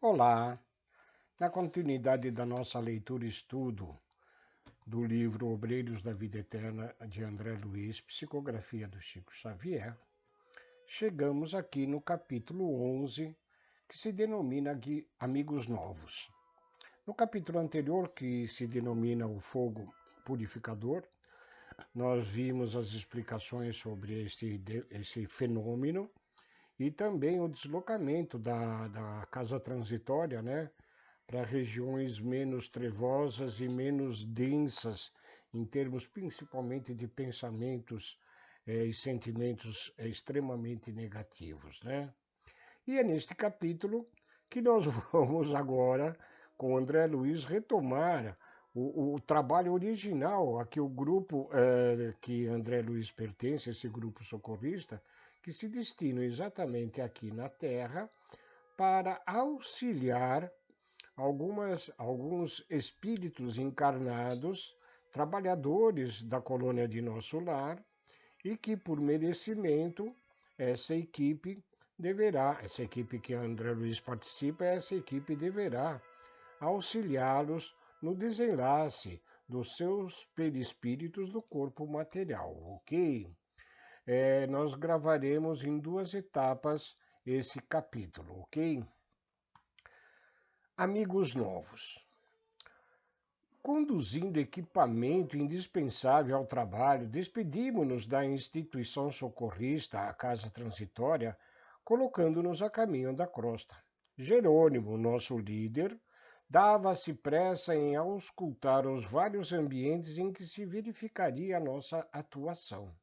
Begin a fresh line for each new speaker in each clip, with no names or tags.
Olá! Na continuidade da nossa leitura e estudo do livro Obreiros da Vida Eterna, de André Luiz, psicografia do Chico Xavier, chegamos aqui no capítulo 11, que se denomina Amigos Novos. No capítulo anterior, que se denomina O Fogo Purificador, nós vimos as explicações sobre esse fenômeno e também o deslocamento da casa transitória, né, para regiões menos trevosas e menos densas, em termos principalmente de pensamentos e sentimentos extremamente negativos, né? E é neste capítulo que nós vamos agora, com André Luiz, retomar o trabalho original a que o grupo que André Luiz pertence, esse grupo socorrista, que se destina exatamente aqui na Terra para auxiliar alguns espíritos encarnados, trabalhadores da colônia de Nosso Lar, e que por merecimento essa equipe que André Luiz participa, essa equipe deverá auxiliá-los no desenlace dos seus perispíritos do corpo material, ok? Nós gravaremos em duas etapas esse capítulo, ok? Amigos novos. Conduzindo equipamento indispensável ao trabalho, despedimos-nos da instituição socorrista, a Casa Transitória, colocando-nos a caminho da crosta. Jerônimo, nosso líder, dava-se pressa em auscultar os vários ambientes em que se verificaria a nossa atuação.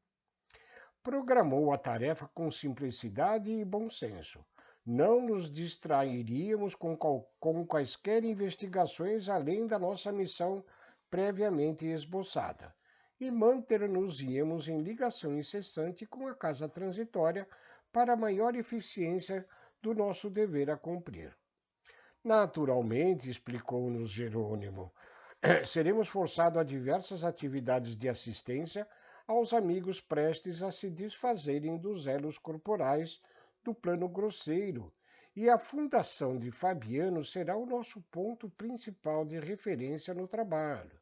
Programou a tarefa com simplicidade e bom senso. Não nos distrairíamos com quaisquer investigações além da nossa missão previamente esboçada, e manter-nos-íamos em ligação incessante com a casa transitória para maior eficiência do nosso dever a cumprir. Naturalmente, explicou-nos Jerônimo, seremos forçados a diversas atividades de assistência aos amigos prestes a se desfazerem dos elos corporais do plano grosseiro, e a fundação de Fabiano será o nosso ponto principal de referência no trabalho.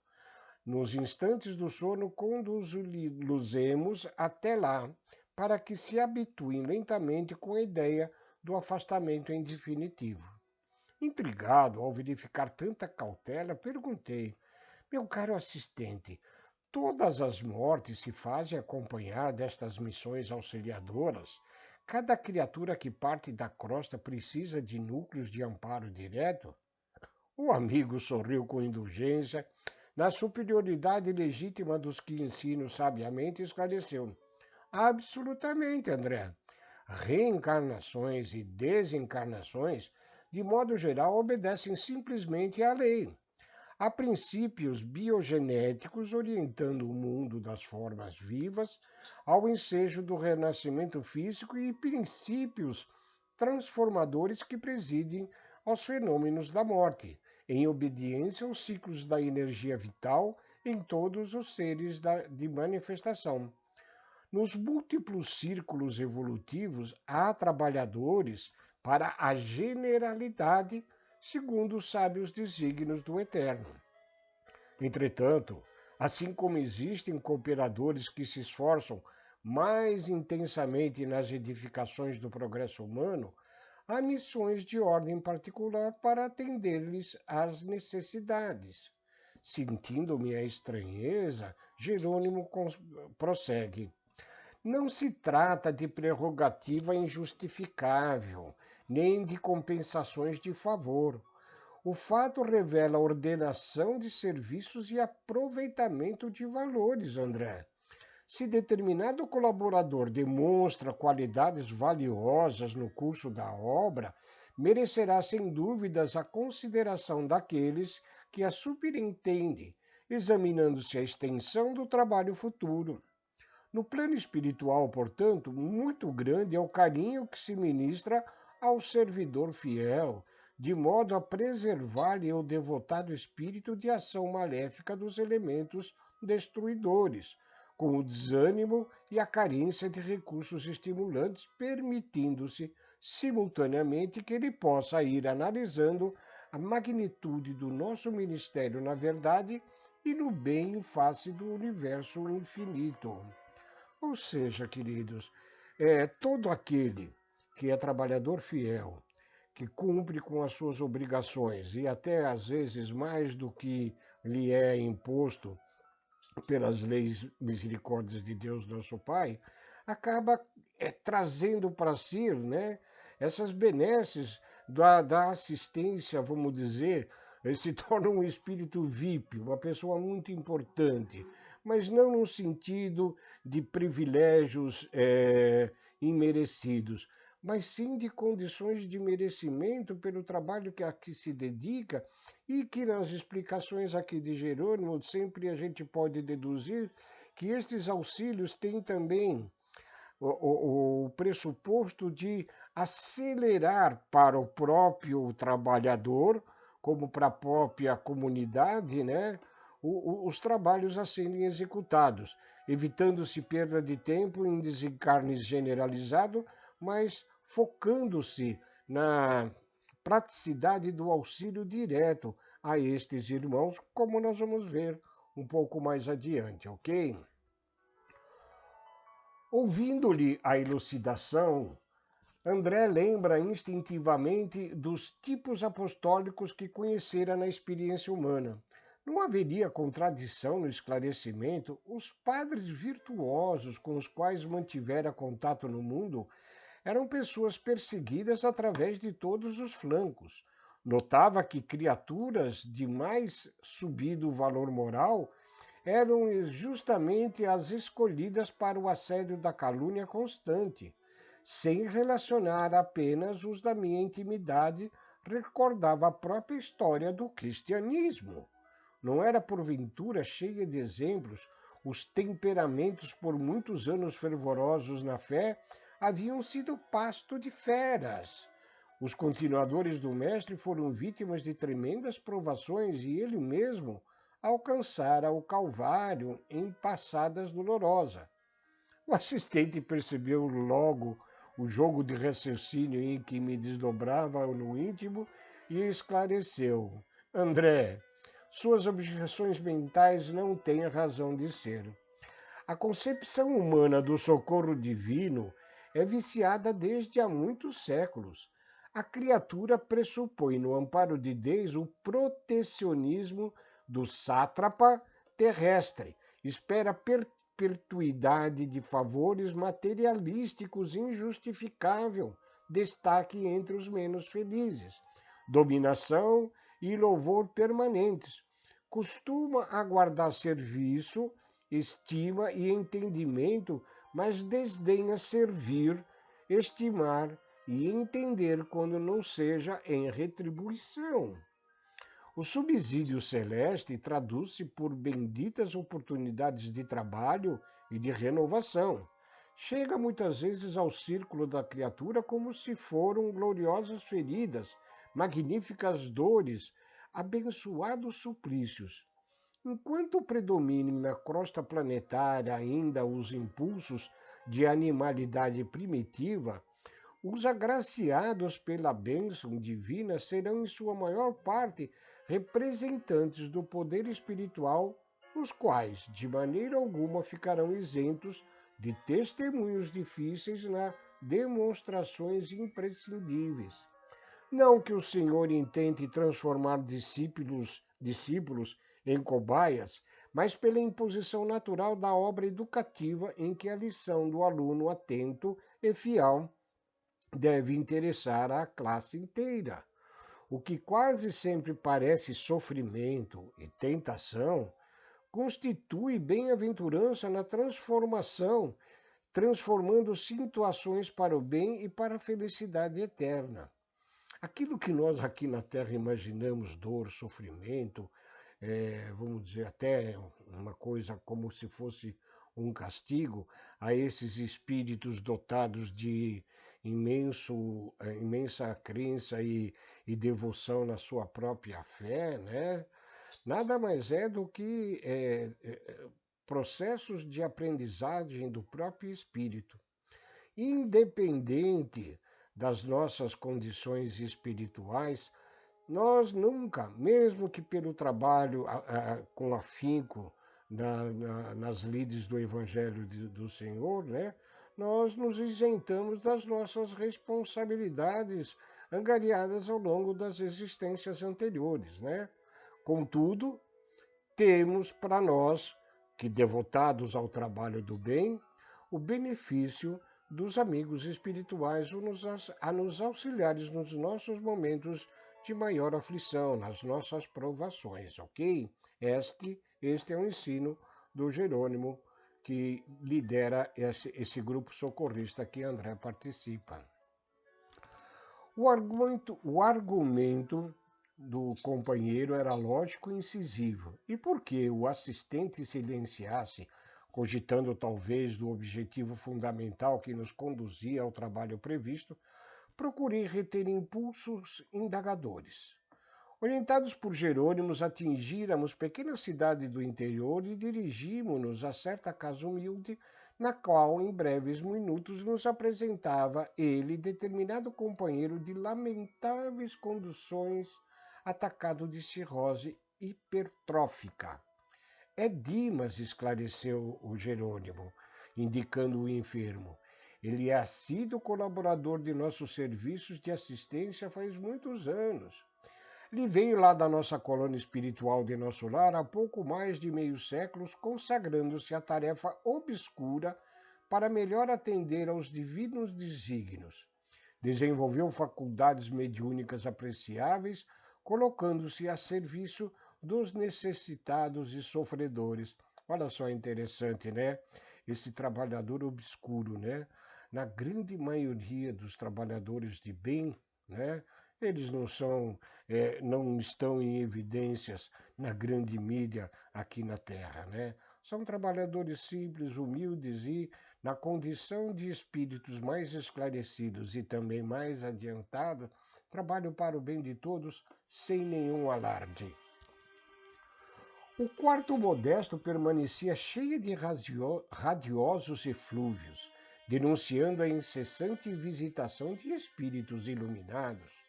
Nos instantes do sono, conduzimos até lá, para que se habituem lentamente com a ideia do afastamento em definitivo. Intrigado ao verificar tanta cautela, perguntei: meu caro assistente, todas as mortes se fazem acompanhar destas missões auxiliadoras? Cada criatura que parte da crosta precisa de núcleos de amparo direto? O amigo sorriu com indulgência, na superioridade legítima dos que ensinam sabiamente, esclareceu: absolutamente, André. Reencarnações e desencarnações, de modo geral, obedecem simplesmente à lei. Há princípios biogenéticos orientando o mundo das formas vivas ao ensejo do renascimento físico e princípios transformadores que presidem aos fenômenos da morte, em obediência aos ciclos da energia vital em todos os seres de manifestação. Nos múltiplos círculos evolutivos, há trabalhadores para a generalidade, segundo os sábios desígnios do Eterno. Entretanto, assim como existem cooperadores que se esforçam mais intensamente nas edificações do progresso humano, há missões de ordem particular para atender-lhes às necessidades. Sentindo minha estranheza, Jerônimo prossegue: não se trata de prerrogativa injustificável, nem de compensações de favor. O fato revela ordenação de serviços e aproveitamento de valores, André. Se determinado colaborador demonstra qualidades valiosas no curso da obra, merecerá sem dúvidas a consideração daqueles que a superintendem, examinando-se a extensão do trabalho futuro. No plano espiritual, portanto, muito grande é o carinho que se ministra ao servidor fiel, de modo a preservar-lhe o devotado espírito de ação maléfica dos elementos destruidores, com o desânimo e a carência de recursos estimulantes, permitindo-se simultaneamente que ele possa ir analisando a magnitude do nosso ministério na verdade e no bem em face do universo infinito. Ou seja, queridos, todo aquele que é trabalhador fiel, que cumpre com as suas obrigações e até às vezes mais do que lhe é imposto pelas leis misericórdias de Deus, nosso Pai, acaba trazendo para si, né, essas benesses da assistência, vamos dizer, ele se torna um espírito VIP, uma pessoa muito importante, mas não no sentido de privilégios imerecidos, mas sim de condições de merecimento pelo trabalho que a que se dedica e que nas explicações aqui de Jerônimo sempre a gente pode deduzir que estes auxílios têm também o pressuposto de acelerar para o próprio trabalhador, como para a própria comunidade, né, os trabalhos a serem executados, evitando-se perda de tempo em desencarne generalizado, mas focando-se na praticidade do auxílio direto a estes irmãos, como nós vamos ver um pouco mais adiante, ok? Ouvindo-lhe a elucidação, André lembra instintivamente dos tipos apostólicos que conhecera na experiência humana. Não haveria contradição no esclarecimento. Os padres virtuosos com os quais mantivera contato no mundo eram pessoas perseguidas através de todos os flancos. Notava que criaturas de mais subido valor moral eram justamente as escolhidas para o assédio da calúnia constante. Sem relacionar apenas os da minha intimidade, recordava a própria história do cristianismo. Não era porventura cheia de exemplos, os temperamentos por muitos anos fervorosos na fé haviam sido pasto de feras. Os continuadores do Mestre foram vítimas de tremendas provações e ele mesmo alcançara o Calvário em passadas dolorosas. O assistente percebeu logo o jogo de raciocínio em que me desdobrava no íntimo e esclareceu. André, suas objeções mentais não têm razão de ser. A concepção humana do socorro divino é viciada desde há muitos séculos. A criatura pressupõe no amparo de Deus o protecionismo do sátrapa terrestre, espera perpetuidade de favores materialísticos injustificável, destaque entre os menos felizes, dominação e louvor permanentes. Costuma aguardar serviço, estima e entendimento, mas desdenha servir, estimar e entender quando não seja em retribuição. O subsídio celeste traduz-se por benditas oportunidades de trabalho e de renovação. Chega muitas vezes ao círculo da criatura como se foram gloriosas feridas, magníficas dores, abençoados suplícios. Enquanto predominem na crosta planetária ainda os impulsos de animalidade primitiva, os agraciados pela bênção divina serão, em sua maior parte, representantes do poder espiritual, os quais, de maneira alguma, ficarão isentos de testemunhos difíceis nas demonstrações imprescindíveis. Não que o Senhor intente transformar discípulos em cobaias, mas pela imposição natural da obra educativa em que a lição do aluno atento e fiel deve interessar a classe inteira. O que quase sempre parece sofrimento e tentação constitui bem-aventurança na transformação, transformando situações para o bem e para a felicidade eterna. Aquilo que nós aqui na Terra imaginamos dor, sofrimento, vamos dizer até uma coisa como se fosse um castigo a esses espíritos dotados de imensa crença e devoção na sua própria fé, né? Nada mais é do que processos de aprendizagem do próprio espírito, independente das nossas condições espirituais, nós nunca, mesmo que pelo trabalho com afinco nas lides do Evangelho do Senhor, né, nós nos isentamos das nossas responsabilidades angariadas ao longo das existências anteriores, né? Contudo, temos para nós, que devotados ao trabalho do bem, o benefício dos amigos espirituais a nos auxiliares nos nossos momentos de maior aflição, nas nossas provações, ok? Este é o ensino do Jerônimo, que lidera esse grupo socorrista que André participa. O argumento do companheiro era lógico e incisivo, e porque o assistente silenciasse, cogitando talvez do objetivo fundamental que nos conduzia ao trabalho previsto, procurei reter impulsos indagadores. Orientados por Jerônimos, atingíramos pequena cidade do interior e dirigimos-nos a certa casa humilde, na qual, em breves minutos, nos apresentava ele, determinado companheiro de lamentáveis condições, atacado de cirrose hipertrófica. É Dimas, esclareceu o Jerônimo, indicando o enfermo. Ele é assíduo colaborador de nossos serviços de assistência faz muitos anos. Ele veio lá da nossa colônia espiritual de nosso lar há pouco mais de meio século, consagrando-se à tarefa obscura para melhor atender aos divinos desígnios. Desenvolveu faculdades mediúnicas apreciáveis, colocando-se a serviço dos necessitados e sofredores. Olha só interessante, né? Esse trabalhador obscuro, né? Na grande maioria dos trabalhadores de bem, né? Eles não estão em evidências na grande mídia aqui na Terra, né? São trabalhadores simples, humildes e, na condição de espíritos mais esclarecidos e também mais adiantados, trabalham para o bem de todos sem nenhum alarde. O quarto modesto permanecia cheio de radiosos eflúvios, denunciando a incessante visitação de espíritos iluminados.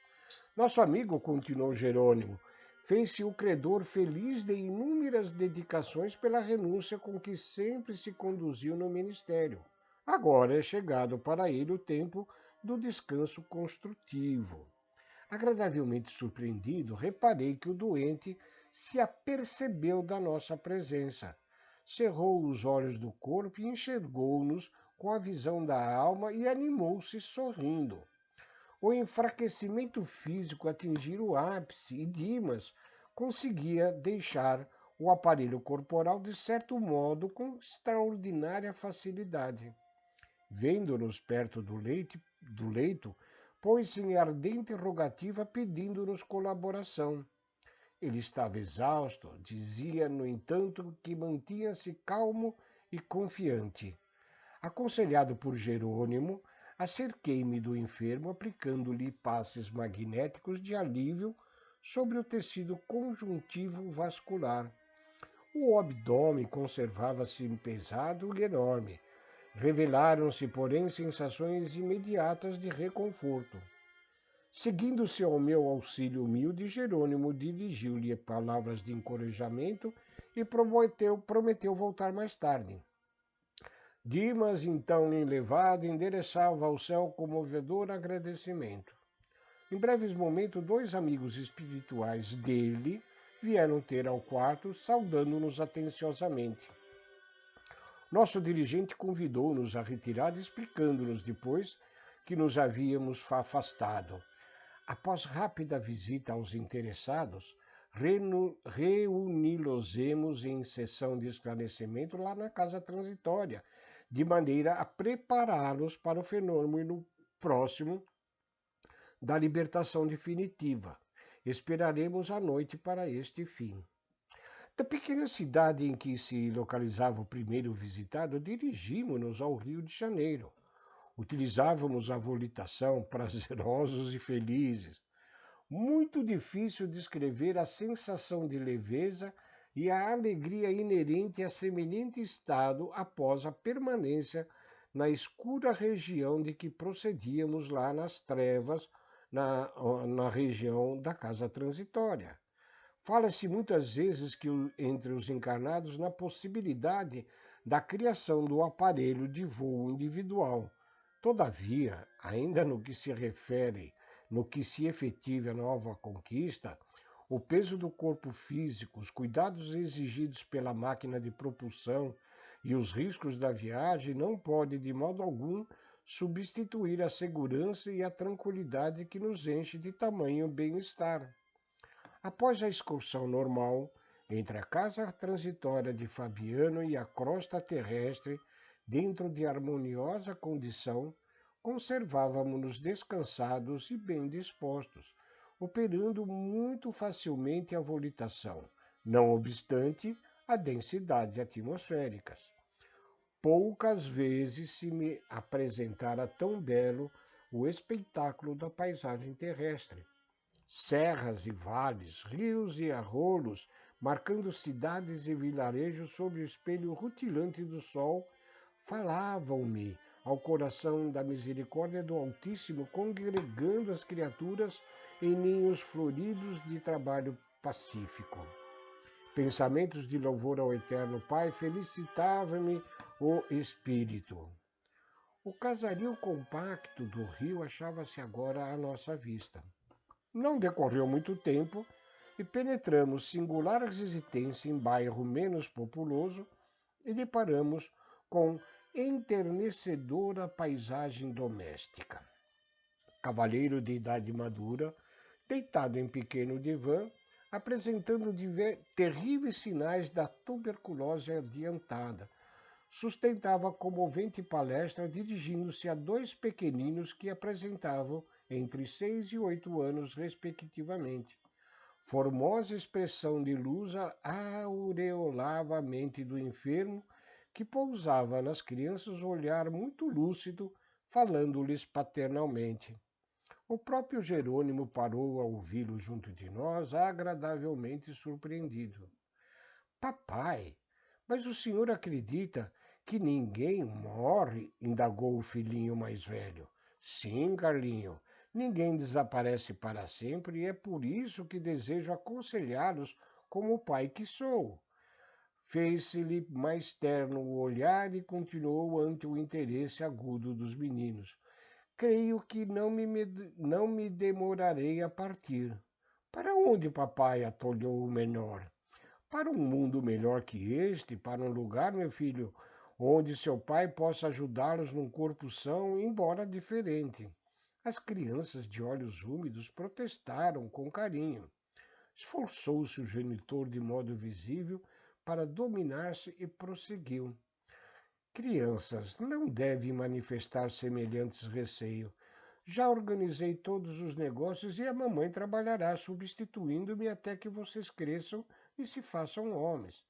Nosso amigo, continuou Jerônimo, fez-se o credor feliz de inúmeras dedicações pela renúncia com que sempre se conduziu no ministério. Agora é chegado para ele o tempo do descanso construtivo. Agradavelmente surpreendido, reparei que o doente se apercebeu da nossa presença. Cerrou os olhos do corpo e enxergou-nos com a visão da alma e animou-se sorrindo. O enfraquecimento físico atingira o ápice e Dimas conseguia deixar o aparelho corporal de certo modo com extraordinária facilidade. Vendo-nos perto do leito, pôs-se em ardente rogativa pedindo-nos colaboração. Ele estava exausto, dizia, no entanto, que mantinha-se calmo e confiante. Aconselhado por Jerônimo, acerquei-me do enfermo, aplicando-lhe passes magnéticos de alívio sobre o tecido conjuntivo vascular. O abdômen conservava-se pesado e enorme. Revelaram-se, porém, sensações imediatas de reconforto. Seguindo-se ao meu auxílio humilde, Jerônimo dirigiu-lhe palavras de encorajamento e prometeu voltar mais tarde. Dimas, então enlevado, endereçava ao céu comovedor agradecimento. Em breves momentos, dois amigos espirituais dele vieram ter ao quarto, saudando-nos atenciosamente. Nosso dirigente convidou-nos à retirada, explicando-nos depois que nos havíamos afastado. Após rápida visita aos interessados, reuni-los-emos em sessão de esclarecimento lá na casa transitória, de maneira a prepará-los para o fenômeno próximo da libertação definitiva. Esperaremos a noite para este fim. Da pequena cidade em que se localizava o primeiro visitado, dirigimos-nos ao Rio de Janeiro. Utilizávamos a volitação, prazerosos e felizes. Muito difícil descrever a sensação de leveza e a alegria inerente a semelhante estado após a permanência na escura região de que procedíamos lá nas trevas, na região da casa transitória. Fala-se muitas vezes que entre os encarnados na possibilidade da criação do aparelho de voo individual. Todavia, ainda no que se efetive a nova conquista, o peso do corpo físico, os cuidados exigidos pela máquina de propulsão e os riscos da viagem não podem de modo algum substituir a segurança e a tranquilidade que nos enche de tamanho bem-estar. Após a excursão normal, entre a casa transitória de Fabiano e a crosta terrestre, dentro de harmoniosa condição, conservávamos-nos descansados e bem dispostos, operando muito facilmente a volitação, não obstante a densidade atmosférica. Poucas vezes se me apresentara tão belo o espetáculo da paisagem terrestre. Serras e vales, rios e arroios, marcando cidades e vilarejos sob o espelho rutilante do sol, falavam-me ao coração da misericórdia do Altíssimo, congregando as criaturas em ninhos floridos de trabalho pacífico. Pensamentos de louvor ao Eterno Pai felicitavam-me o espírito. O casario compacto do rio achava-se agora à nossa vista. Não decorreu muito tempo e penetramos singular residência em bairro menos populoso e deparamos com enternecedora paisagem doméstica. Cavalheiro de idade madura, deitado em pequeno divã, apresentando terríveis sinais da tuberculose adiantada, sustentava comovente palestra dirigindo-se a dois pequeninos que apresentavam entre 6 e 8 anos, respectivamente. Formosa expressão de luz aureolava a mente do enfermo, que pousava nas crianças um olhar muito lúcido, falando-lhes paternalmente. O próprio Jerônimo parou a ouvi-lo junto de nós, agradavelmente surpreendido. Papai, mas o senhor acredita que ninguém morre? Indagou o filhinho mais velho. Sim, Carlinho, ninguém desaparece para sempre e é por isso que desejo aconselhá-los como o pai que sou. Fez-se-lhe mais terno o olhar e continuou ante o interesse agudo dos meninos. Creio que não me demorarei a partir. Para onde, papai? Atolhou o menor. Para um mundo melhor que este, para um lugar, meu filho, onde seu pai possa ajudá-los num corpo são, embora diferente. As crianças de olhos úmidos protestaram com carinho. Esforçou-se o genitor de modo visível para dominar-se e prosseguiu. Crianças, não devem manifestar semelhantes receios. Já organizei todos os negócios e a mamãe trabalhará substituindo-me até que vocês cresçam e se façam homens.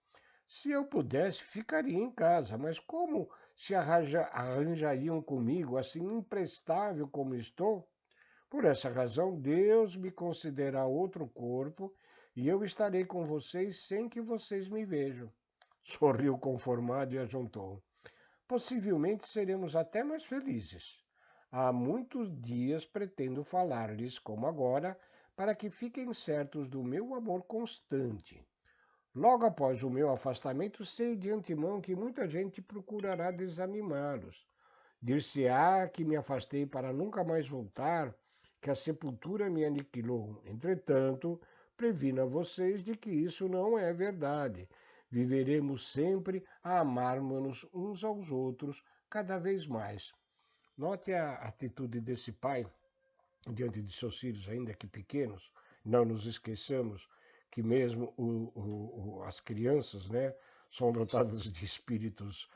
Se eu pudesse, ficaria em casa, mas como se arranjariam comigo assim imprestável como estou? Por essa razão, Deus me concederá outro corpo e eu estarei com vocês sem que vocês me vejam. Sorriu conformado e ajuntou. Possivelmente seremos até mais felizes. Há muitos dias pretendo falar-lhes, como agora, para que fiquem certos do meu amor constante. Logo após o meu afastamento, sei de antemão que muita gente procurará desanimá-los. Dir-se-á que me afastei para nunca mais voltar, que a sepultura me aniquilou. Entretanto, previno a vocês de que isso não é verdade. Viveremos sempre a amarmos-nos uns aos outros cada vez mais. Note a atitude desse pai diante de seus filhos, ainda que pequenos. Não nos esqueçamos que mesmo as crianças, né, são dotadas de espíritos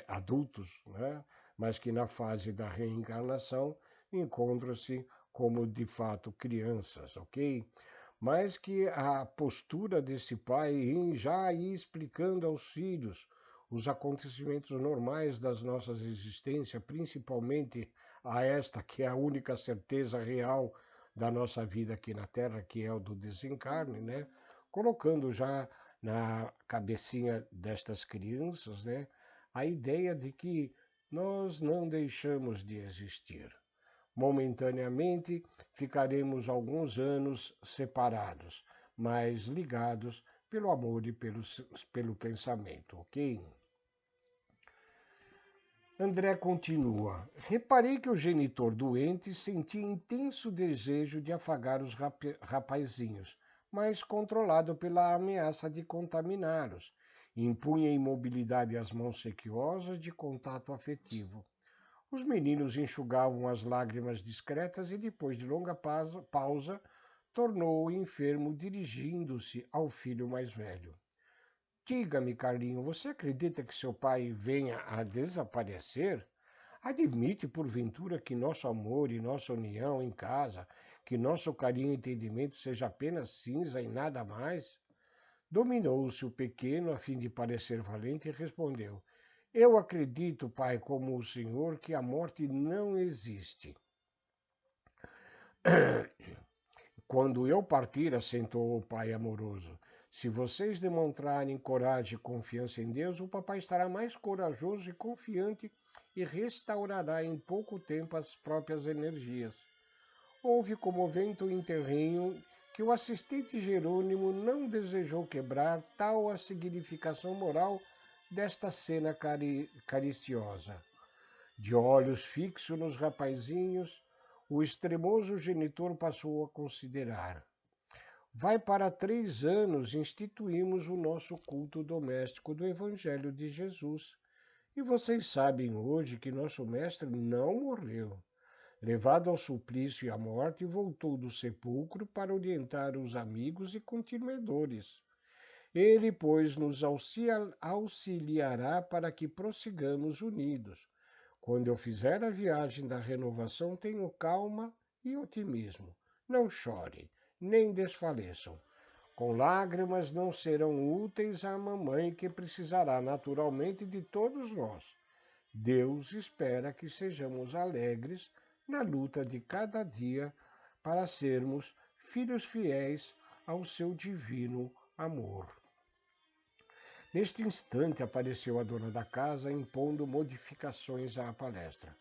adultos, né, mas que na fase da reencarnação encontram-se como de fato crianças, ok? Mas que a postura desse pai em já ir explicando aos filhos os acontecimentos normais das nossas existências, principalmente a esta que é a única certeza real da nossa vida aqui na Terra, que é o do desencarne, né? Colocando já na cabecinha destas crianças, né, a ideia de que nós não deixamos de existir. Momentaneamente, ficaremos alguns anos separados, mas ligados pelo amor e pelo pensamento, ok? André continua. Reparei que o genitor doente sentia intenso desejo de afagar os rapazinhos, mas controlado pela ameaça de contaminá-los. Impunha imobilidade às mãos sequiosas de contato afetivo. Os meninos enxugavam as lágrimas discretas e, depois de longa pausa, tornou o enfermo dirigindo-se ao filho mais velho. Diga-me, Carlinho, você acredita que seu pai venha a desaparecer? Admite, porventura, que nosso amor e nossa união em casa, que nosso carinho e entendimento seja apenas cinza e nada mais? Dominou-se o pequeno a fim de parecer valente e respondeu: Eu acredito, pai, como o senhor, que a morte não existe. Quando eu partir, assentou o pai amoroso, se vocês demonstrarem coragem e confiança em Deus, o papai estará mais corajoso e confiante e restaurará em pouco tempo as próprias energias. Houve comovente um enterrinho que o assistente Jerônimo não desejou quebrar tal a significação moral desta cena cariciosa. De olhos fixos nos rapazinhos, o extremoso genitor passou a considerar. Vai para 3 anos instituímos o nosso culto doméstico do Evangelho de Jesus. E vocês sabem hoje que nosso mestre não morreu. Levado ao suplício e à morte, voltou do sepulcro para orientar os amigos e continuadores. Ele, pois, nos auxiliará para que prossigamos unidos. Quando eu fizer a viagem da renovação, tenho calma e otimismo. Não chore, nem desfaleçam. Com lágrimas não serão úteis à mamãe, que precisará naturalmente de todos nós. Deus espera que sejamos alegres na luta de cada dia para sermos filhos fiéis ao seu divino amor. Neste instante apareceu a dona da casa, impondo modificações à palestra.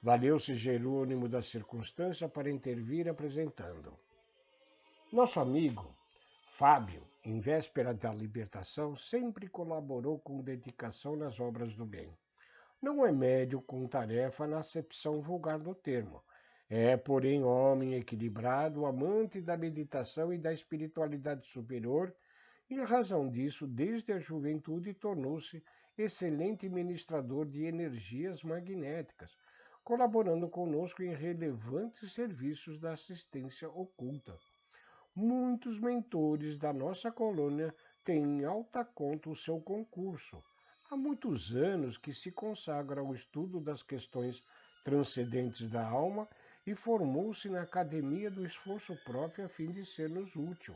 Valeu-se Jerônimo da circunstância para intervir, apresentando. Nosso amigo, Fábio, em véspera da libertação, sempre colaborou com dedicação nas obras do bem. Não é médio com tarefa na acepção vulgar do termo. É, porém, homem equilibrado, amante da meditação e da espiritualidade superior, e, em razão disso, desde a juventude tornou-se excelente ministrador de energias magnéticas, colaborando conosco em relevantes serviços da assistência oculta. Muitos mentores da nossa colônia têm em alta conta o seu concurso. Há muitos anos que se consagra ao estudo das questões transcendentes da alma e formou-se na academia do esforço próprio a fim de ser-nos útil.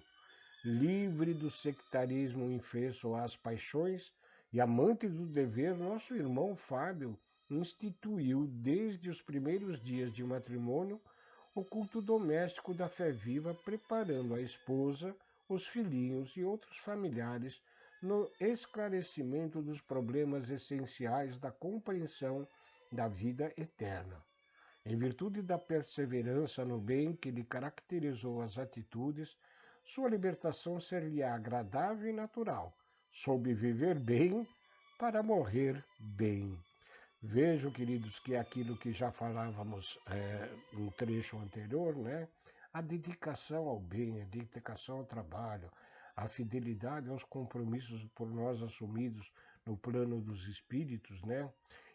Livre do sectarismo infesso às paixões e amante do dever, nosso irmão Fábio instituiu, desde os primeiros dias de matrimônio, o culto doméstico da fé viva, preparando a esposa, os filhinhos e outros familiares no esclarecimento dos problemas essenciais da compreensão da vida eterna. Em virtude da perseverança no bem que lhe caracterizou as atitudes, sua libertação ser-lhe-á agradável e natural. Soube viver bem para morrer bem. Vejam, queridos, que é aquilo que já falávamos no trecho anterior, né? A dedicação ao bem, a dedicação ao trabalho, a fidelidade aos compromissos por nós assumidos no plano dos espíritos, né?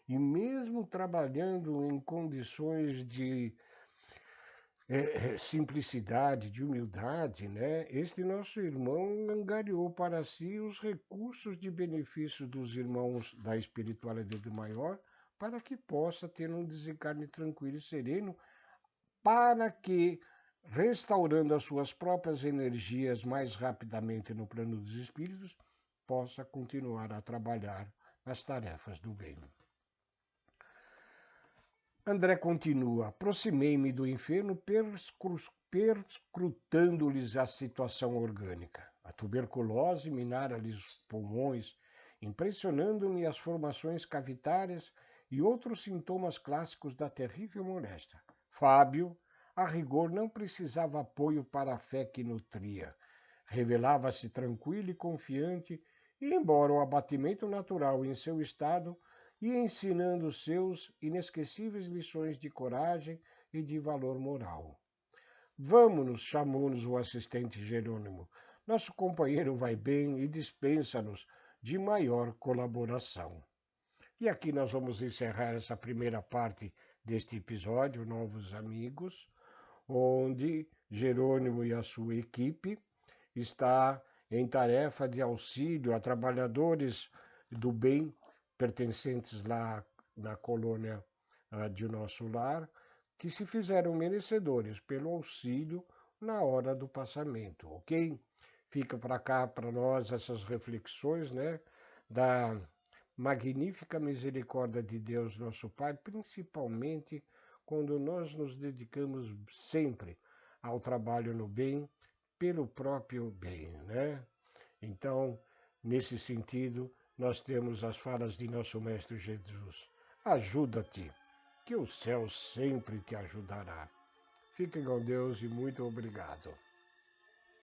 E mesmo trabalhando em condições de simplicidade, de humildade, né? Este nosso irmão angariou para si os recursos de benefício dos irmãos da espiritualidade maior, para que possa ter um desencarne tranquilo e sereno, para que, restaurando as suas próprias energias mais rapidamente no plano dos espíritos, possa continuar a trabalhar nas tarefas do bem. André continua, aproximei-me do enfermo perscrutando-lhes a situação orgânica. A tuberculose minara-lhes os pulmões, impressionando-me as formações cavitárias e outros sintomas clássicos da terrível moléstia. Fábio, a rigor, não precisava apoio para a fé que nutria. Revelava-se tranquilo e confiante, e embora o abatimento natural em seu estado, ia ensinando seus inesquecíveis lições de coragem e de valor moral. Vamos-nos, chamou-nos o assistente Jerônimo. Nosso companheiro vai bem e dispensa-nos de maior colaboração. E aqui nós vamos encerrar essa primeira parte deste episódio, Novos Amigos, onde Jerônimo e a sua equipe está em tarefa de auxílio a trabalhadores do bem pertencentes lá na colônia de Nosso Lar, que se fizeram merecedores pelo auxílio na hora do passamento, ok? Fica para cá para nós essas reflexões, né, da magnífica misericórdia de Deus, nosso Pai, principalmente quando nós nos dedicamos sempre ao trabalho no bem, pelo próprio bem, né? Então, nesse sentido, nós temos as falas de nosso Mestre Jesus. Ajuda-te, que o céu sempre te ajudará. Fique com Deus e muito obrigado.